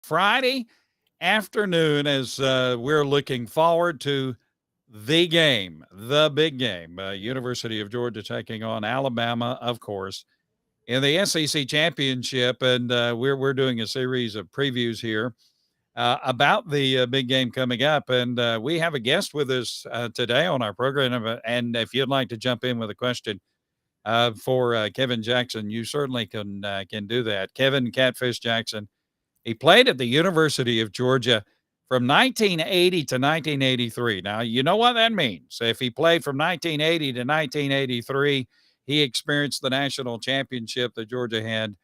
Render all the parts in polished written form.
Friday afternoon as we're looking forward to the big game. University of Georgia taking on Alabama, of course, in the SEC championship. And we're doing a series of previews here about the big game coming up. And we have a guest with us today on our program. And if you'd like to jump in with a question for Kevin Jackson, you certainly can do that. Kevin Catfish Jackson. He played at the University of Georgia from 1980 to 1983. Now, you know what that means. If he played from 1980 to 1983, he experienced the national championship that Georgia had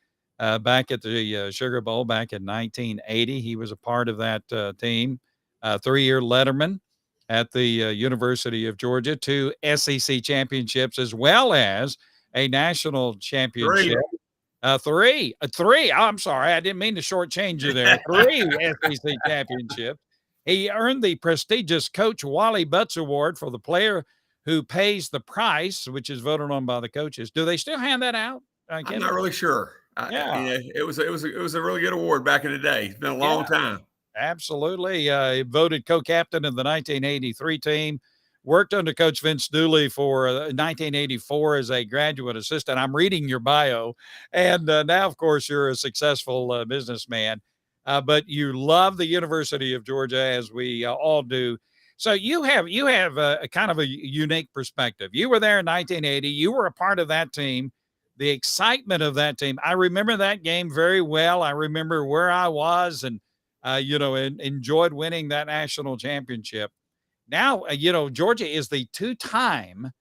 back at the Sugar Bowl back in 1980. He was a part of that team, 3-year letterman at the University of Georgia, 2 SEC championships, as well as a national championship. Three. I'm sorry, I didn't mean to shortchange you there. 3 SEC championships. He earned the prestigious Coach Wally Butts Award for the player who pays the price, which is voted on by the coaches. Do they still hand that out? I'm not really sure. Yeah. It was a really good award back in the day. It's been a long time. Absolutely. He voted co-captain of the 1983 team. Worked under Coach Vince Dooley for 1984 as a graduate assistant. I'm reading your bio. And now, of course, you're a successful businessman. But you love the University of Georgia, as we all do. So you have a kind of a unique perspective. You were there in 1980. You were a part of that team. The excitement of that team. I remember that game very well. I remember where I was and, enjoyed winning that national championship. Now, Georgia is the 2-time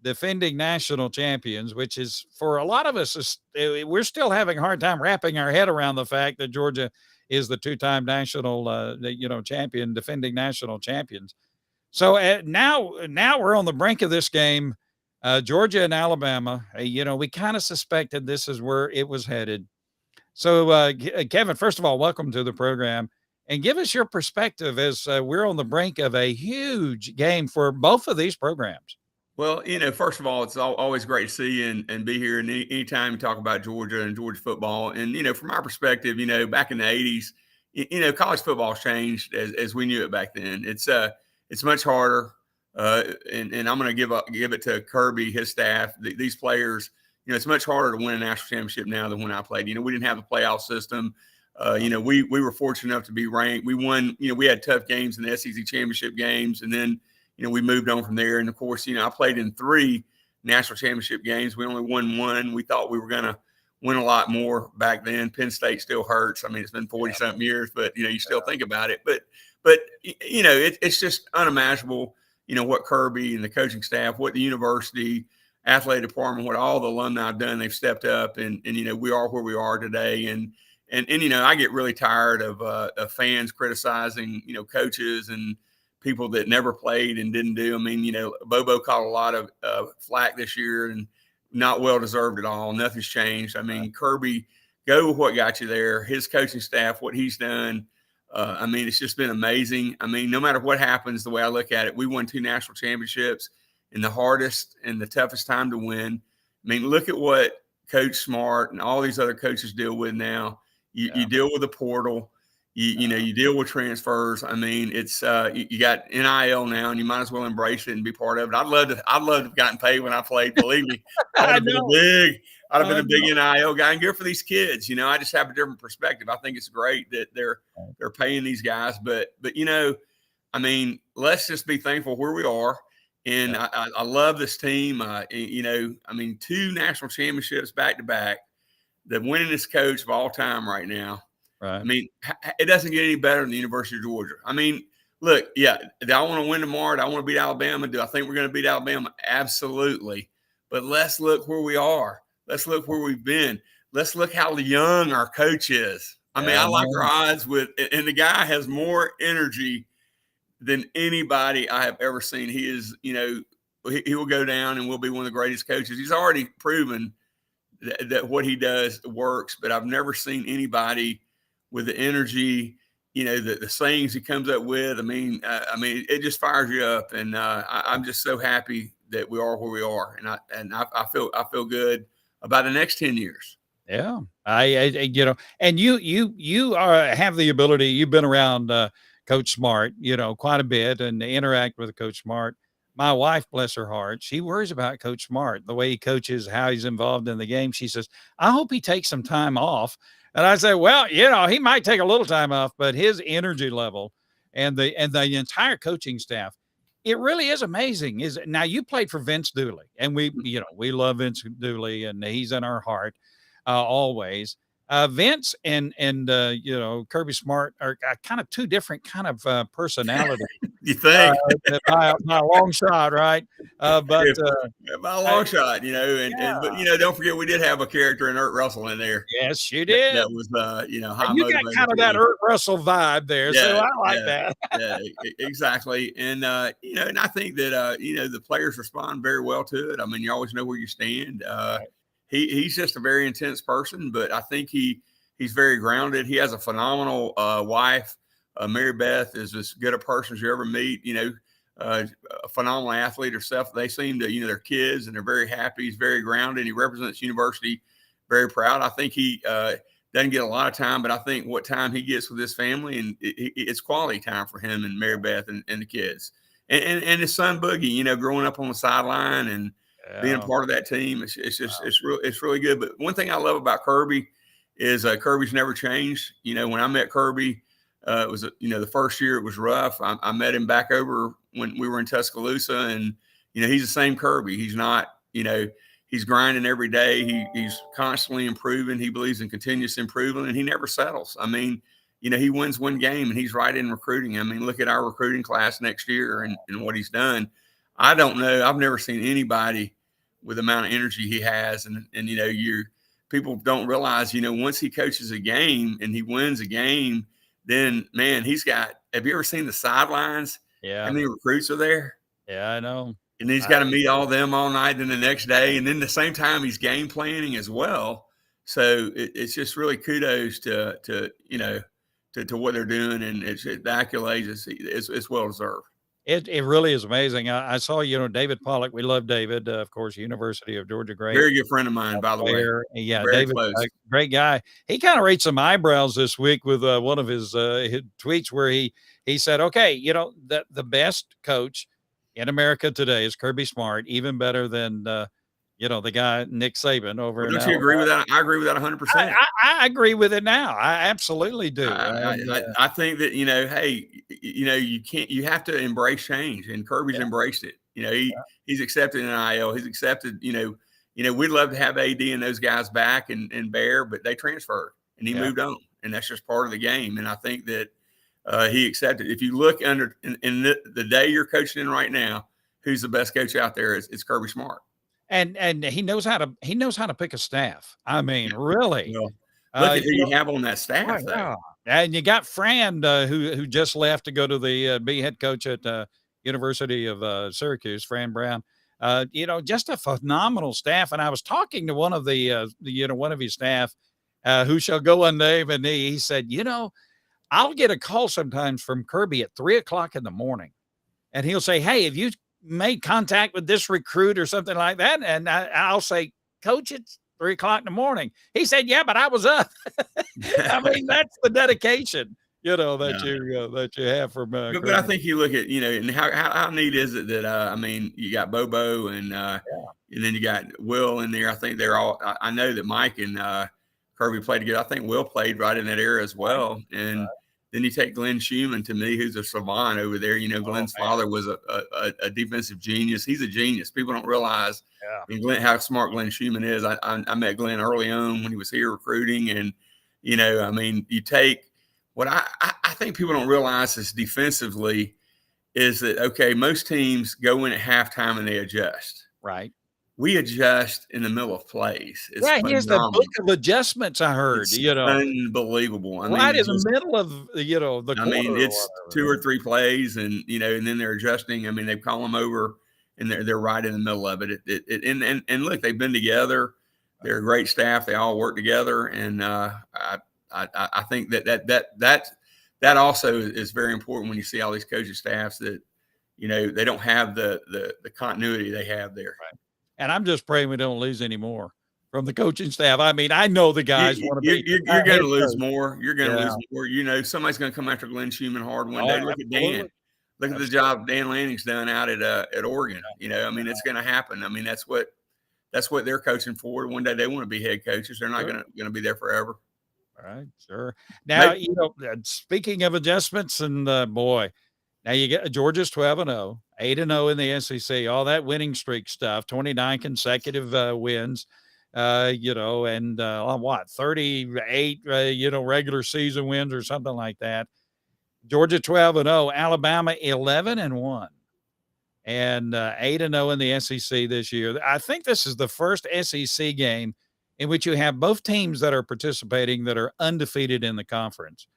defending national champions, which is for a lot of us, we're still having a hard time wrapping our head around the fact that Georgia is the 2-time national, champion, defending national champions. So now we're on the brink of this game, Georgia and Alabama. We kind of suspected this is where it was headed. So, Kevin, first of all, welcome to the program. And give us your perspective as we're on the brink of a huge game for both of these programs. Well, first of all, it's always great to see you and be here. And anytime you talk about Georgia and Georgia football, and from our perspective, back in the '80s, college football's changed as we knew it back then. It's much harder, and I'm going to give it to Kirby, his staff, these players. It's much harder to win a national championship now than when I played. We didn't have a playoff system. We were fortunate enough to be ranked. We won. We had tough games in the SEC championship games, and then we moved on from there. And of course, I played in 3 national championship games. We only won 1. We thought we were going to win a lot more back then. Penn State still hurts. I mean, it's been 40 something years, but you still think about it. But it's just unimaginable. What Kirby and the coaching staff, what the university athletic department, what all the alumni have done. They've stepped up, and we are where we are today. And I get really tired of fans criticizing coaches and people that never played and didn't do. I mean, Bobo caught a lot of flack this year, and not well deserved at all. Nothing's changed. I mean, Kirby, go with what got you there. His coaching staff, what he's done. I mean, it's just been amazing. I mean, no matter what happens, the way I look at it, we won 2 national championships in the hardest and the toughest time to win. I mean, look at what Coach Smart and all these other coaches deal with now. You deal with the portal. You deal with transfers. I mean, it's you got NIL now, and you might as well embrace it and be part of it. I'd love to have gotten paid when I played. Believe me, I'd have been a big NIL guy, and good for these kids. I just have a different perspective. I think it's great that they're paying these guys, but I mean, let's just be thankful where we are. And I love this team. I mean, 2 national championships back to back. The winningest coach of all time right now. Right. I mean, it doesn't get any better than the University of Georgia. I mean, look, do I want to win tomorrow? Do I want to beat Alabama? Do I think we're going to beat Alabama? Absolutely. But let's look where we are. Let's look where we've been. Let's look how young our coach is. I mean, I like our odds and the guy has more energy than anybody I have ever seen. He is, he will go down and will be one of the greatest coaches. He's already proven that what he does works, but I've never seen anybody with the energy, the sayings he comes up with. I mean, it just fires you up, and I'm just so happy that we are where we are, and I feel good about the next 10 years. Yeah, And you have the ability. You've been around Coach Smart, quite a bit, and interact with Coach Smart. My wife, bless her heart, she worries about Coach Smart, the way he coaches, how he's involved in the game. She says, "I hope he takes some time off." And I say, "Well, he might take a little time off, but his energy level and the entire coaching staff." It really is amazing. Is now you played for Vince Dooley, and we love Vince Dooley, and he's in our heart always. Vince and Kirby Smart are kind of two different kind of personalities. You think? By a long shot, right? But Yeah, by a long shot, but yeah, don't forget we did have a character in Urt Russell in there yes, you that did. was high And you got motivator kind of that too. Urt Russell vibe there, so Yeah, I like yeah, that. yeah, exactly. And and I think that the players respond very well to it. I mean, you always know where you stand. Right. He's just a very intense person, but I think he's very grounded. He has a phenomenal wife. Mary Beth is as good a person as you ever meet. A phenomenal athlete herself. They seem to, they're kids and they're very happy. He's very grounded. He represents university very proud. I think he doesn't get a lot of time, but I think what time he gets with his family, and it's quality time for him and Mary Beth and the kids. And his son Boogie, growing up on the sideline and being a Yeah. part of that team, it's just Wow. it's really good. But one thing I love about Kirby is Kirby's never changed. When I met Kirby, it was the first year it was rough. I met him back over when we were in Tuscaloosa, and he's the same Kirby. He's not he's grinding every day. He's constantly improving. He believes in continuous improvement, and he never settles. I mean, he wins one game, and he's right in recruiting. I mean, look at our recruiting class next year and what he's done. I don't know. I've never seen anybody with the amount of energy he has, and people don't realize, once he coaches a game and he wins a game, then man, he's got. Have you ever seen the sidelines? How Yeah. many recruits are there? Yeah, I know. And he's I got to meet all them all night, and the next day, and then the same time he's game planning as well. So it's just really kudos to what they're doing, and the accolades it's well deserved. It really is amazing. I saw, David Pollock. We love David, of course, University of Georgia, great Very good friend of mine, by the way. player. Yeah, Very David, close. great guy. He kind of raised some eyebrows this week with one of his tweets where he said, "Okay, the best coach in America today is Kirby Smart, even better than the guy Nick Saban over Well, in don't you agree Alabama." with that? I agree with that I, 100%. I agree with it now. I absolutely do. And I think that hey, you have to embrace change, and Kirby's yeah, embraced it. He's accepted NIL. He's accepted. We'd love to have AD and those guys back and Bear, but they transferred and he yeah. moved on, and that's just part of the game. And I think that he accepted. If you look under in the day you're coaching in right now, who's the best coach out there? It's Kirby Smart. And he knows how to pick a staff. I mean, really. Well, look at who You know you have on that oh, staff, though. yeah. And you got Fran, who just left to go to be head coach at University of Syracuse, Fran Brown. Just a phenomenal staff. And I was talking to one of one of his staff, who shall go unnamed, and he said, I'll get a call sometimes from Kirby at 3:00 in the morning, and he'll say, "Hey, have you made contact with this recruit or something like that?" And I'll say, "Coach, it's 3:00 in the morning." He said, "Yeah, but I was up." I mean, that's the dedication, that you have from But I Kirby. think you look at and how neat is it that I mean you got Bobo and then you got Will in there. I think they're all. I know that Mike and Kirby played together. I think Will played right in that era as Right, well. And right. then you take Glenn Schumann, to me, who's a savant over there. Oh Glenn's man, father was a defensive genius. He's a genius. People don't realize yeah. How smart Glenn Schumann is. I met Glenn early on when he was here recruiting, and I mean, you take what I think people don't realize is defensively is that okay, most teams go in at halftime and they adjust. Right. We adjust in the middle of plays. It's Yeah, he has the book phenomenal. of adjustments, I heard, It's unbelievable. I mean, right in the middle of, the quarter or it's two whatever. or three plays, and and then they're adjusting. I mean, they call them over, and they're right in the middle of it. And look, they've been together. They're a great staff. They all work together, and I think that also is very important when you see all these coaching staffs that they don't have the continuity they have there. Right. And I'm just praying we don't lose any more from the coaching staff. I mean, I know the guys want to be You're going head to lose coach. more. You're going to Yeah. lose more. Somebody's going to come after Glenn Schumann hard one Oh, day. Look at absolutely. Dan. Look at the Absolutely. job Dan Lanning's done out at Oregon. I mean, it's going to happen. I mean, that's what they're coaching for. One day they want to be head coaches. They're not Sure. going to be there forever. All right. Sure. Now, Maybe, speaking of adjustments, and boy, now you get Georgia's 12-0, 8-0 in the SEC, all that winning streak stuff, 29 consecutive wins, and what, 38, regular season wins or something like that. Georgia 12-0, Alabama 11-1, and 8-0 in the SEC this year. I think this is the first SEC game in which you have both teams that are participating that are undefeated in the conference.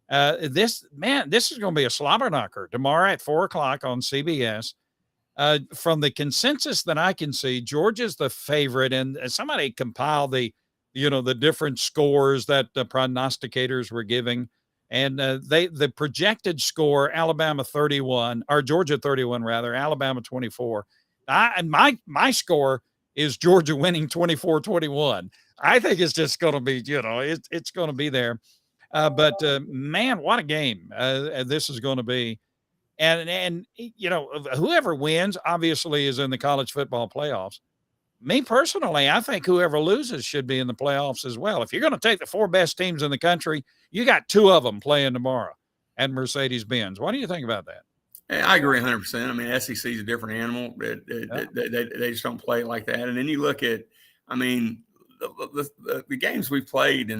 This is going to be a slobber knocker tomorrow at 4:00 on CBS. From the consensus that I can see, Georgia's the favorite, and somebody compiled the different scores that the prognosticators were giving, and the projected score: Alabama 31, or Georgia 31 rather, Alabama 24. And my score is Georgia winning 24-21. I think it's just going to be, it's going to be there. But man, what a game this is going to be. And whoever wins obviously is in the college football playoffs. Me personally, I think whoever loses should be in the playoffs as well. If you're going to take the four best teams in the country, you got two of them playing tomorrow at Mercedes-Benz. What do you think about that? I agree 100%. I mean, SEC is a different animal. They just don't play like that. And then you look at, I mean, the games we've played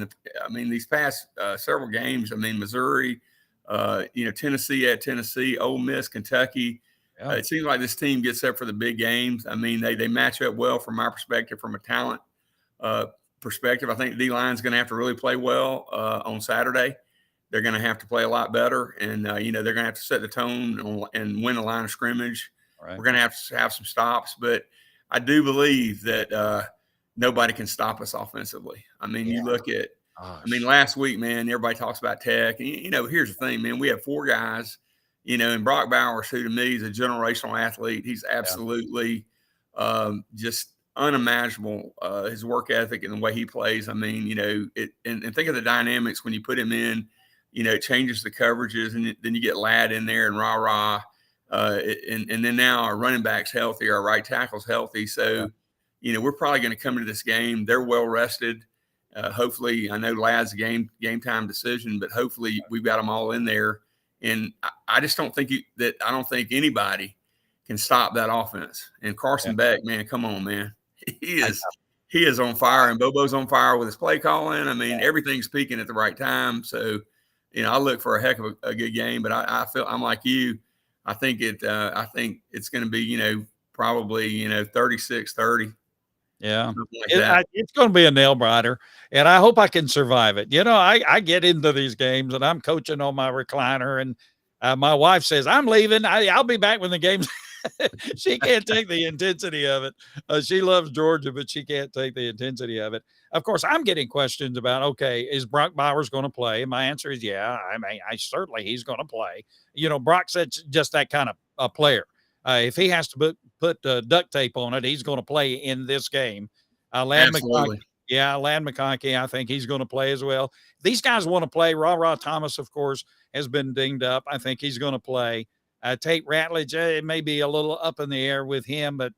these past several games. I mean, Missouri, Tennessee at Tennessee, Ole Miss, Kentucky. Yeah. It seems like this team gets up for the big games. I mean, they match up well from my perspective, from a talent perspective. I think the D-line's going to have to really play well on Saturday. They're going to have to play a lot better, and they're going to have to set the tone and win the line of scrimmage. Right. We're going to have some stops, but I do believe that nobody can stop us offensively. I mean, you look at, last week, man, everybody talks about Tech, and here's the thing, man, we have four guys, and Brock Bowers, who to me is a generational athlete. He's absolutely just unimaginable, his work ethic and the way he plays. I mean, and think of the dynamics when you put him in. It changes the coverages, and then you get Ladd in there and rah-rah. And then now our running back's healthy, our right tackle's healthy. So, we're probably going to come into this game. They're well rested. Hopefully, I know Ladd's a game time decision, but hopefully we've got them all in there. And I just don't think I don't think anybody can stop that offense. And Carson Beck, man, come on, man. He is on fire, and Bobo's on fire with his play calling. I mean, everything's peaking at the right time. So, I look for a heck of a good game, but I feel I'm like you. I think it's going to be, probably, 36-30. Yeah. Like It's going to be a nail biter, and I hope I can survive it. I get into these games, and I'm coaching on my recliner, and my wife says, I'm leaving. I'll be back when the game's she can't take the intensity of it. She loves Georgia, but she can't take the intensity of it. Of course, I'm getting questions about, okay, is Brock Bowers going to play? And my answer is, yeah. I mean, certainly he's going to play. Brock said just that kind of a player. If he has to put duct tape on it, he's going to play in this game. Ladd McConkey, I think he's going to play as well. These guys want to play. Ra Thomas, of course, has been dinged up. I think he's going to play. Tate Ratledge, it may be a little up in the air with him, but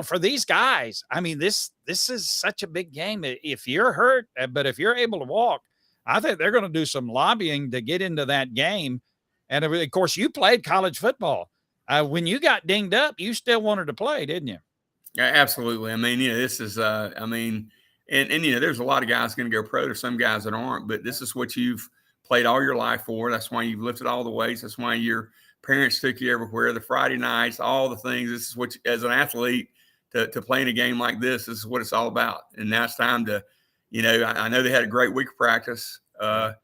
for these guys, I mean, this is such a big game. If you're hurt, but if you're able to walk, I think they're going to do some lobbying to get into that game. And of course, you played college football. When you got dinged up, you still wanted to play, didn't you? Yeah, absolutely. I mean, this is, and there's a lot of guys going to go pro. There's some guys that aren't, but this is what you've played all your life for. That's why you've lifted all the weights. That's why your parents took you everywhere, the Friday nights, all the things. This is what, as an athlete, to play in a game like this is what it's all about. And now it's time to, I know they had a great week of practice, and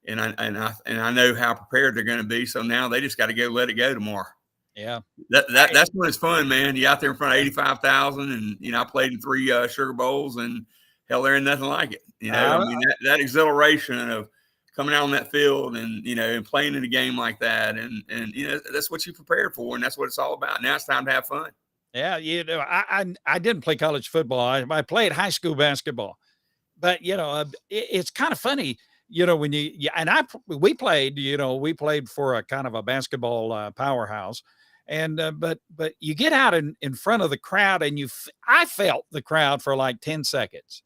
I know how prepared they're going to be. So now they just got to go let it go tomorrow. Yeah, that's when it's fun, man. You out there in front of 85,000, and I played in 3 Sugar Bowls, and hell, there ain't nothing like it. That exhilaration of coming out on that field and and playing in a game like that, and that's what you prepared for, and that's what it's all about. Now it's time to have fun. Yeah, I didn't play college football. I played high school basketball. But, it's kinda funny, when you yeah, and we played, we played for a kind of a basketball, powerhouse, and, but you get out in front of the crowd and I felt the crowd for like 10 seconds,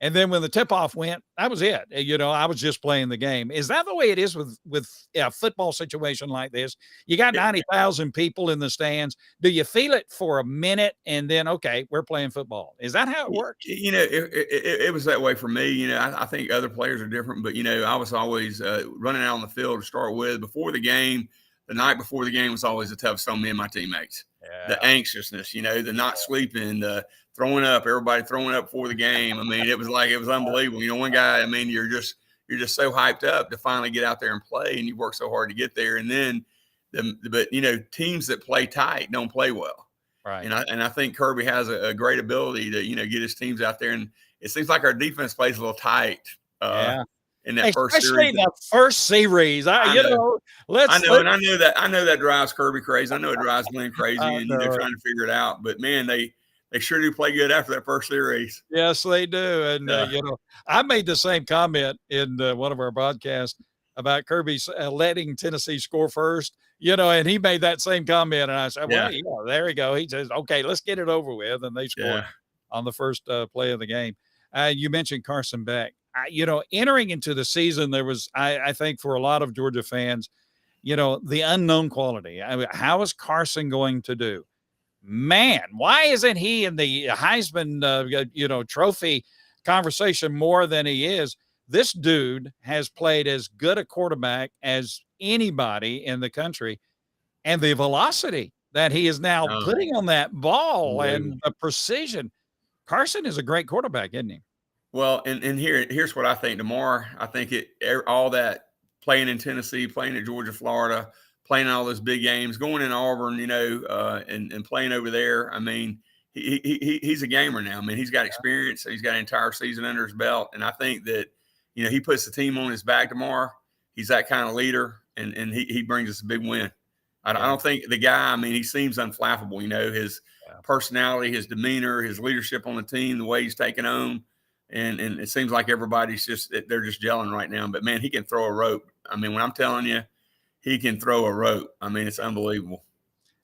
and then when the tip-off went, that was it, I was just playing the game. Is that the way it is with a football situation like this? You got 90,000 people in the stands. Do you feel it for a minute and then, "Okay, we're playing football." Is that how it works? It was that way for me. I think other players are different, but I was always running out on the field to start with before the game. The night before the game was always the toughest on me and my teammates. The Yeah. anxiousness, the not sleeping, the throwing up, everybody throwing up before the game. I mean, it was unbelievable. One guy, I mean, you're just so hyped up to finally get out there and play, and you work so hard to get there. And then, but teams that play tight don't play well. Right. And I think Kirby has a great ability to get his teams out there, and it seems like our defense plays a little tight Yeah. in that first Especially series. the first series. I know, I Let's know, and I know that drives Kirby crazy. I know it drives Glenn crazy, I and know. trying to figure it out. But man, they sure do play good after that first series. Yes, they do, and, Yeah, I made the same comment in, one of our podcasts about Kirby's, letting Tennessee score first, and he made that same comment, and I said, "Well, yeah, yeah, there we go." He says, "Okay, let's get it over with," and they scored yeah. on the first, play of the game. You mentioned Carson Beck. Entering into the season, there was, I think for a lot of Georgia fans, the unknown quality. I mean, how is Carson going to do? Man, why isn't he in the Heisman, trophy conversation more than he is? This dude has played as good a quarterback as anybody in the country, and the velocity that he is now Oh, putting on that ball unbelievable. and the precision. Carson is a great quarterback, isn't he? Well, and here's what I think. Tomorrow, I think all that playing in Tennessee, playing at Georgia, Florida, playing all those big games, going in Auburn, and playing over there. I mean, he's a gamer now. I mean, he's got experience. He's got an entire season under his belt, and I think that he puts the team on his back tomorrow. He's that kind of leader, and he brings us a big win. I Yeah, don't think the guy. I mean, he seems unflappable. His yeah. personality, his demeanor, his leadership on the team, the way he's taking on. And it seems like everybody's they're just gelling right now. But man, he can throw a rope. I mean, when I'm telling you, he can throw a rope. I mean, it's unbelievable.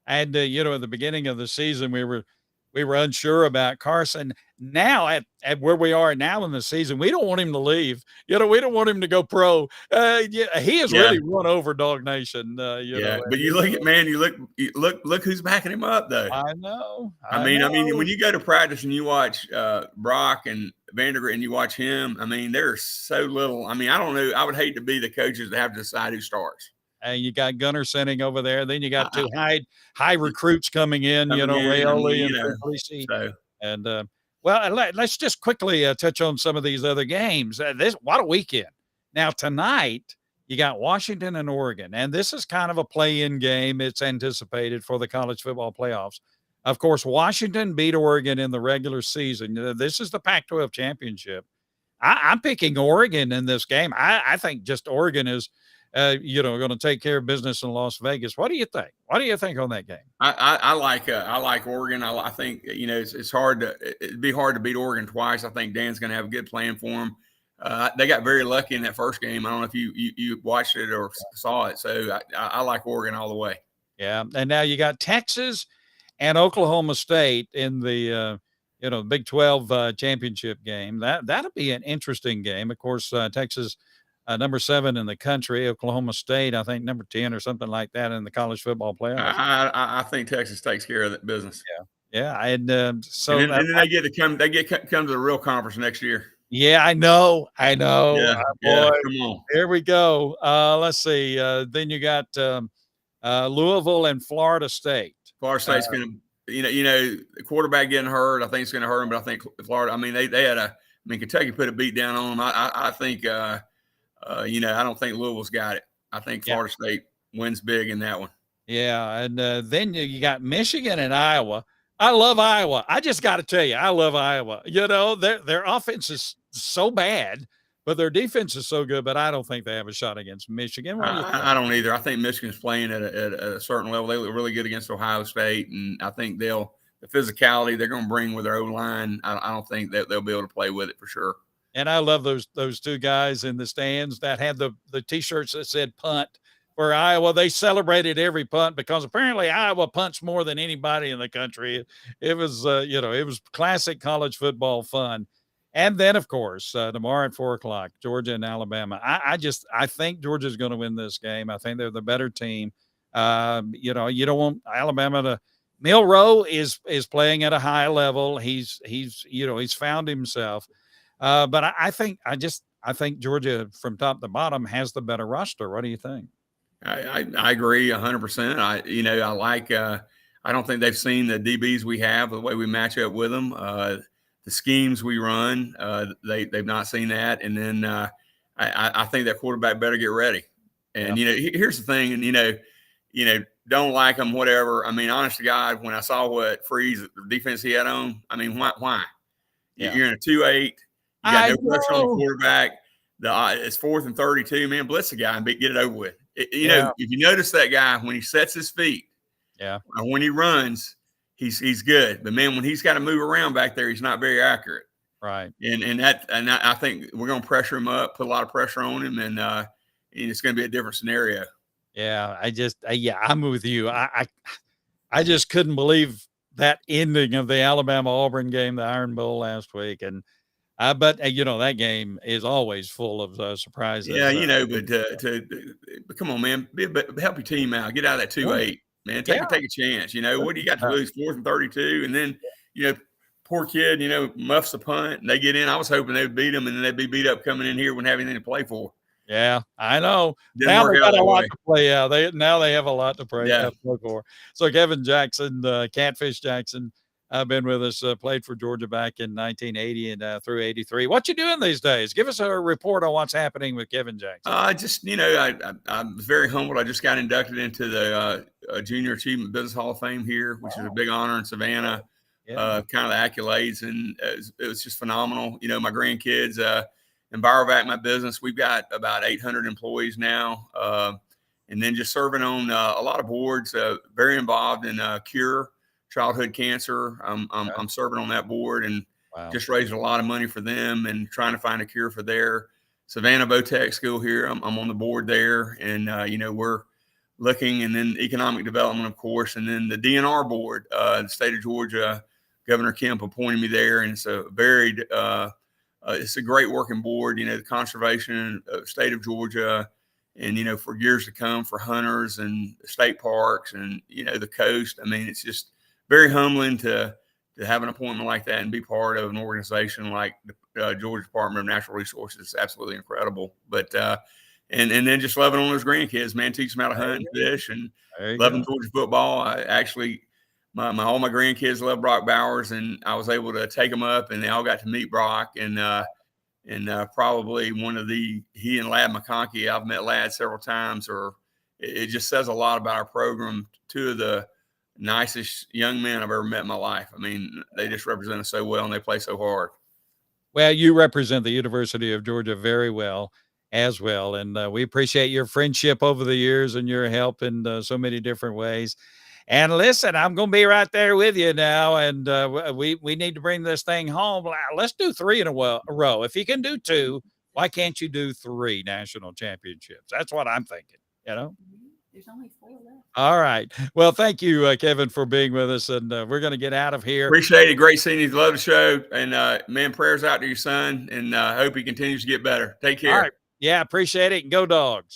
And, at the beginning of the season, we were unsure about Carson. Now at where we are now in the season, we don't want him to leave. We don't want him to go pro. Yeah, he has Yeah, really won over Dog Nation. yeah. But you look at man, you look who's backing him up though. I know, I I mean, know. when you go to practice and you watch Brock and Vandergrift and you watch him, I mean, there's so little. I mean, I don't know. I would hate to be the coaches that have to decide who starts. And you got Gunner sitting over there. Then you got I, two high recruits coming in. Coming in, I mean, Rayoli and Puglisi. so And well, let's just quickly touch on some of these other games. This what a weekend! Now tonight you got Washington and Oregon, and this is kind of a play-in game. It's anticipated for the college football playoffs. Of course, Washington beat Oregon in the regular season. This is the Pac-12 championship. I'm picking Oregon in this game. I think just Oregon is, going to take care of business in Las Vegas. What do you think? What do you think on that game? I like Oregon. I think it's hard it'd be hard to beat Oregon twice. I think Dan's going to have a good plan for them. They got very lucky in that first game. I don't know if you watched it or saw it. So I like Oregon all the way. Yeah, and now you got Texas and Oklahoma State in the Big 12 championship game. That'll be an interesting game. Of course, Texas number 7 in the country. Oklahoma State, I think number 10 or something like that in the college football playoffs. I think Texas takes care of that business. Yeah, and And then they get to come. They come to the real conference next year. yeah, I know. Yeah, Boy, come on. here we go. Let's see. Then you got Louisville and Florida State. Florida State's going to, the quarterback getting hurt. I think it's going to hurt them, but I think Florida. I mean, they had Kentucky put a beat down on them. I think, I don't think Louisville's got it. I think Florida State wins big in that one. Yeah, and then you got Michigan and Iowa. I love Iowa. I just got to tell you, I love Iowa. Their offense is so bad, but their defense is so good. But I don't think they have a shot against Michigan. What do you think? I don't either. I think Michigan's playing at a certain level. They look really good against Ohio State, and I think they'll the physicality they're going to bring with their O line, I don't think that they'll be able to play with it for sure. And I love those two guys in the stands that had the T-shirts that said punt for Iowa. They celebrated every punt because apparently Iowa punts more than anybody in the country. It was it was classic college football fun. And then, of course, tomorrow at 4:00, Georgia and Alabama. I think Georgia's going to win this game. I think they're the better team. You don't want Alabama to. Milroe is playing at a high level. He's found himself. But I think Georgia from top to bottom has the better roster. What do you think? I agree 100%. I like. I don't think they've seen the DBs we have, the way we match up with them, the schemes we run. They've not seen that, and then I think that quarterback better get ready. And here's the thing, and don't like them, whatever. I mean, honest to God, when I saw what Freeze defense he had on, I mean, why? Yeah. You're in a 2-8. You got no pressure on the quarterback. It's 4th and 32. Man, blitz the guy and get it over with. If you notice that guy when he sets his feet, or when he runs, he's good. But man, when he's got to move around back there, he's not very accurate. Right. And I think we're going to pressure him up, put a lot of pressure on him, and it's going to be a different scenario. Yeah, I'm with you. I just couldn't believe that ending of the Alabama-Auburn game, the Iron Bowl last week, and but that game is always full of surprises. Yeah, but come on, man, help your team out. Get out of that 2-8, man. Take a chance. What do you got to lose? 4th and 32, and then poor kid, muffs the punt, and they get in. I was hoping they would beat them, and then they'd be beat up coming in here, wouldn't have anything to play for. Yeah, I know. Now they got a lot to play out. They have a lot to play for. So Kevin Jackson, Catfish Jackson, been with us, played for Georgia back in 1980 and through 83. What you doing these days? Give us a report on what's happening with Kevin Jackson. I was very humbled. I just got inducted into the Junior Achievement Business Hall of Fame here, which is a big honor in Savannah. Kind of the accolades, and it was just phenomenal. My grandkids, Envirovac, my business, we've got about 800 employees now, and then just serving on a lot of boards. Very involved in Cure childhood cancer. I'm serving on that board, and just raising a lot of money for them and trying to find a cure for their Savannah Vo-Tech school here. I'm on the board there, and we're looking, and then economic development, of course, and then the DNR board, the state of Georgia. Governor Kemp appointed me there, and it's a very it's a great working board. The conservation state of Georgia, and for years to come for hunters and state parks and the coast. I mean, it's just very humbling to have an appointment like that and be part of an organization like the Georgia Department of Natural Resources. It's absolutely incredible. But and then just loving on those grandkids, man, teach them how to hunt and fish, and loving Georgia football. I actually. All my grandkids love Brock Bowers, and I was able to take them up, and they all got to meet Brock. And probably he and Ladd McConkey, I've met Ladd several times, it just says a lot about our program. Two of the nicest young men I've ever met in my life. I mean, they just represent us so well, and they play so hard. Well, you represent the University of Georgia very well as well, and we appreciate your friendship over the years and your help in so many different ways. And listen, I'm going to be right there with you now, and we need to bring this thing home. Let's do 3 in a row. If you can do 2, why can't you do 3 national championships? That's what I'm thinking, There's only 4 left. All right. Well, thank you, Kevin, for being with us, and we're going to get out of here. Appreciate it. Great seeing you. Love the show. And, man, prayers out to your son, and I hope he continues to get better. Take care. All right. Yeah, appreciate it. And go Dogs.